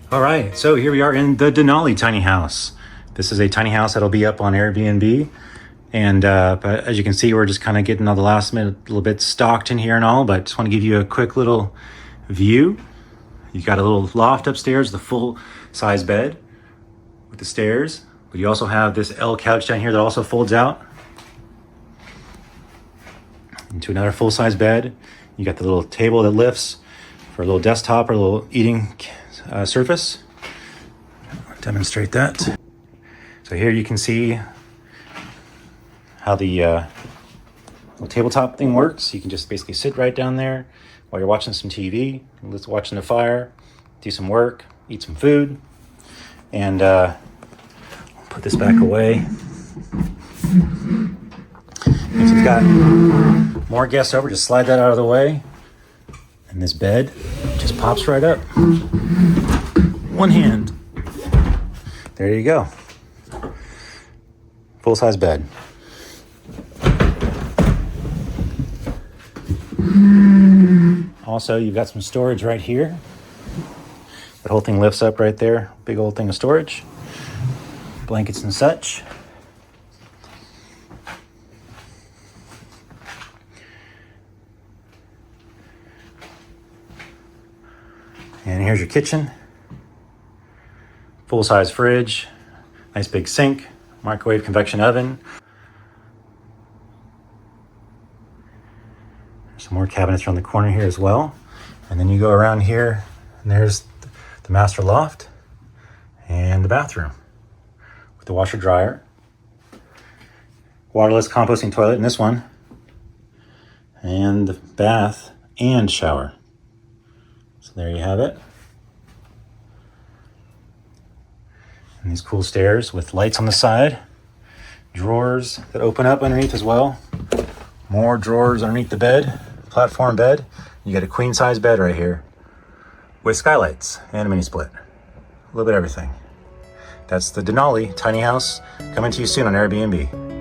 All right, so here we are in the Denali tiny house. This is a tiny house that'll be up on Airbnb. And but as you can see, we're just kind of getting all the last minute, a little bit stocked in here and all, but just want to give you a quick little view. You've got a little loft upstairs, the full size bed with the stairs, but you also have this L couch down here that also folds out into another full size bed. You got the little table that lifts for a little desktop or a little eating surface. I'll demonstrate that. So here you can see how the little tabletop thing works. You can just basically sit right down there while you're watching some TV, watching the fire, do some work, eat some food, and I'll put this back away. If you've got more guests over, just slide that out of the way, and this bed just pops right up. One hand. There you go. Full-size bed. Also, you've got some storage right here. The whole thing lifts up right there. Big old thing of storage. Blankets and such. And here's your kitchen. Full-size fridge. Nice big sink. Microwave convection oven. Some more cabinets around the corner here as well. And then you go around here and there's the master loft and the bathroom with the washer dryer, waterless composting toilet in this one, and the bath and shower. So there you have it. And these cool stairs with lights on the side, drawers that open up underneath as well. More drawers underneath the bed, platform bed. You got a queen size bed right here with skylights and a mini split. A little bit of everything. That's the Denali tiny house, coming to you soon on Airbnb.